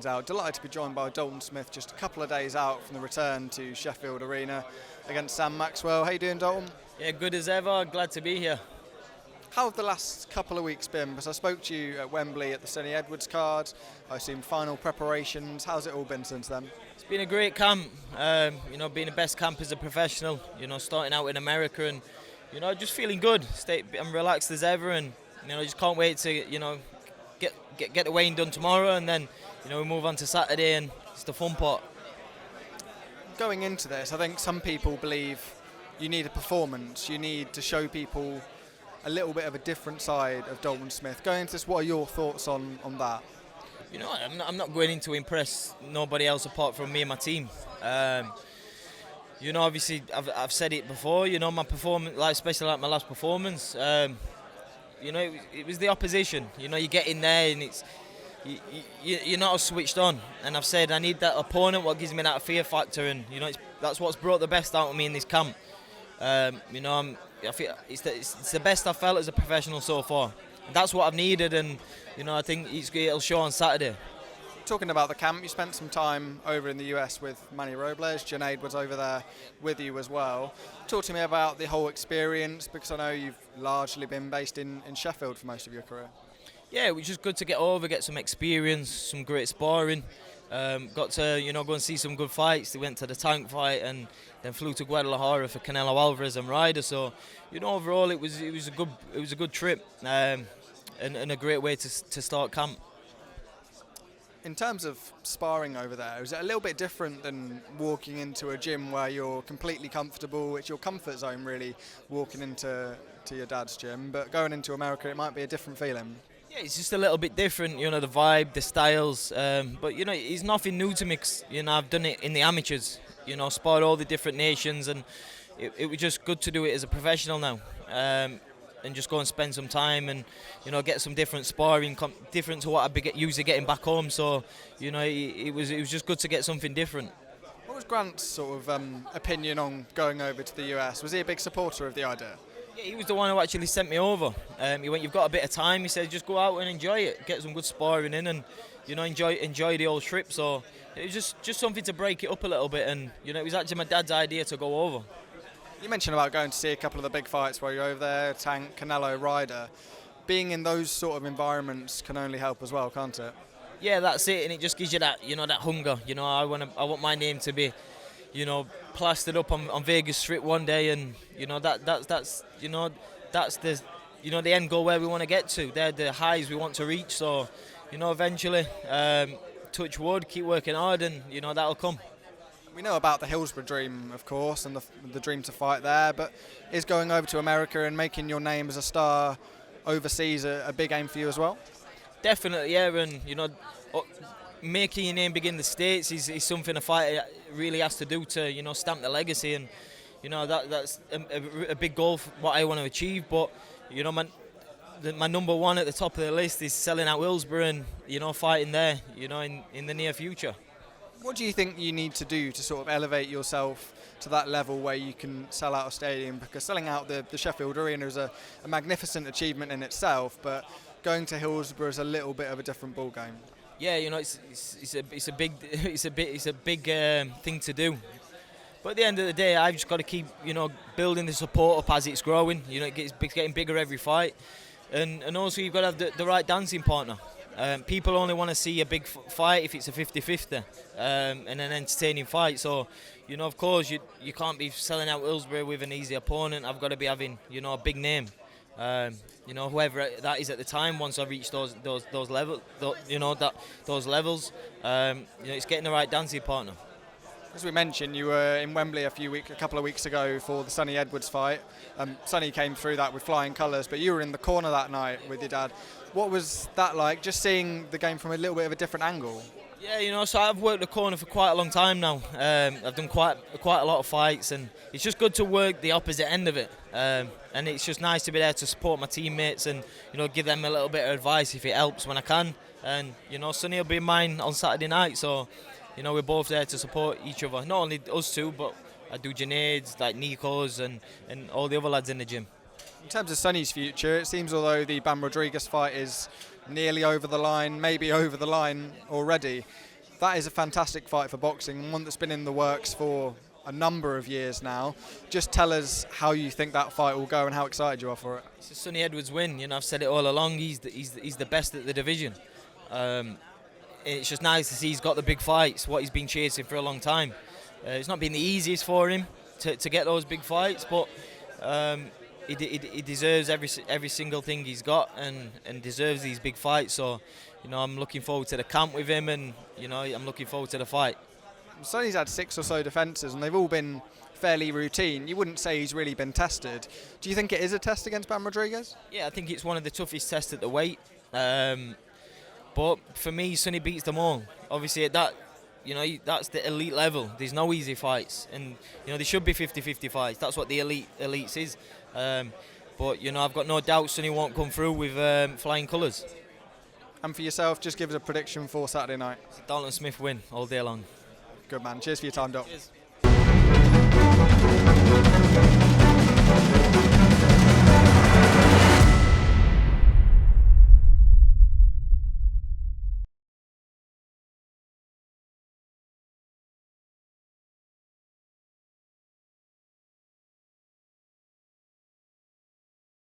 SecondsOut. Delighted to be joined by Dalton Smith just a couple of days out from the return to Sheffield Arena against Sam Maxwell. How you doing, Dalton? Yeah, good as ever. Glad to be here. How have the last couple of weeks been? Because I spoke to you at Wembley at the Sonny Edwards card. I assume final preparations. How's it all been since then? It's been a great camp. Being the best camp as a professional. Starting out in America and just feeling good. I'm relaxed as ever, and just can't wait to get the weighing done tomorrow, and then we move on to Saturday, and it's the fun part. Going into this, I think some people believe you need a performance. You need to show people a little bit of a different side of Dalton Smith. Going into this, what are your thoughts on that? I'm not going in to impress nobody else apart from me and my team. Obviously, I've said it before. My performance, especially my last performance. It was the opposition. You get in there and you're not as switched on. And I've said I need that opponent. What gives me that fear factor, and that's what's brought the best out of me in this camp. I feel it's the best I've felt as a professional so far. And that's what I've needed, and I think it'll show on Saturday. Talking about the camp, you spent some time over in the US with Manny Robles. Junaid was over there with you as well. Talk to me about the whole experience, because I know you've largely been based in Sheffield for most of your career. Yeah, it was just good to get some experience, some great sparring. Got to go and see some good fights. They went to the Tank fight and then flew to Guadalajara for Canelo Alvarez and Ryder. So overall it was a good trip, and a great way to start camp. In terms of sparring over there, is it a little bit different than walking into a gym where you're completely comfortable? It's your comfort zone, really, walking into your dad's gym. But going into America, it might be a different feeling. Yeah, it's just a little bit different, the vibe, the styles. But it's nothing new to me. 'Cause, I've done it in the amateurs. Sparred all the different nations, and it was just good to do it as a professional now. And just go and spend some time and get some different sparring, different to what I'd be usually getting back home. So it was just good to get something different. What was Grant's sort of opinion on going over to the US? Was he a big supporter of the idea? Yeah, he was the one who actually sent me over. He went, "You've got a bit of time." He said, "Just go out and enjoy it, get some good sparring in, and enjoy the whole trip." So it was just something to break it up a little bit, and it was actually my dad's idea to go over. You mentioned about going to see a couple of the big fights while you're over there, Tank, Canelo, Ryder. Being in those sort of environments can only help as well, can't it? Yeah, that's it, and it just gives you that, that hunger. I want my name to be, plastered up on Vegas Strip one day, and that's the end goal where we want to get to. They're the highs we want to reach. So, eventually, touch wood, keep working hard, and that'll come. We know about the Hillsborough dream, of course, and the dream to fight there, but is going over to America and making your name as a star overseas a big aim for you as well? Definitely, yeah, and making your name big in the States is something a fighter really has to do to stamp the legacy, and that's a big goal for what I want to achieve. But my number one at the top of the list is selling out HILLSBOROUGH and fighting there in the near future. What do you think you need to do to sort of elevate yourself to that level where you can sell out a stadium? Because selling out the Sheffield Arena is a magnificent achievement in itself, but going to HILLSBOROUGH is a little bit of a different ball game. Yeah, it's a big thing to do. But at the end of the day, I've just got to keep building the support up as it's growing. It's getting bigger every fight, and also you've got to have the right dancing partner. People only want to see a big fight if it's a 50-50 and an entertaining fight. So, of course, you can't be selling out HILLSBOROUGH with an easy opponent. I've got to be having, a big name. Whoever that is at the time. Once I reach those levels, it's getting the right dancing partner. As we mentioned, you were in Wembley a couple of weeks ago for the Sonny Edwards fight. Sonny came through that with flying colours, but you were in the corner that night with your dad. What was that like, just seeing the game from a little bit of a different angle? Yeah, so I've worked the corner for quite a long time now. I've done quite a lot of fights, and it's just good to work the opposite end of it. And it's just nice to be there to support my teammates and give them a little bit of advice if it helps when I can. And Sonny will be mine on Saturday night, so we're both there to support each other. Not only us two, but I do Junaid's, like Nico's, and all the other lads in the gym. In terms of Sonny's future, it seems although the Bam Rodriguez fight is nearly over the line, maybe over the line already, That is a fantastic fight for boxing, and one that's been in the works for a number of years now. Just tell us how you think that fight will go and how excited you are for it. It's a Sonny Edwards win. You know, I've said it all along. He's the best at the division. It's just nice to see he's got the big fights, what he's been chasing for a long time. It's not been the easiest for him to get those big fights, but he deserves every single thing he's got, and deserves these big fights. So, you know, I'm looking forward to the camp with him, and you know, I'm looking forward to the fight. Sonny's had 6 or so defences, and they've all been fairly routine. You wouldn't say he's really been tested. Do you think it is a test against Bam Rodriguez? Yeah, I think it's one of the toughest tests at the weight. But for me, Sonny beats them all. Obviously, at that, you know, that's the elite level. There's no easy fights, and you know, there should be 50-50 fights. That's what the elites is. But you know, I've got no doubt Sonny won't come through with flying colours. And for yourself, just give us a prediction for Saturday night. It's a Dalton Smith win all day long. Good man. Cheers for your time, Doc. Cheers.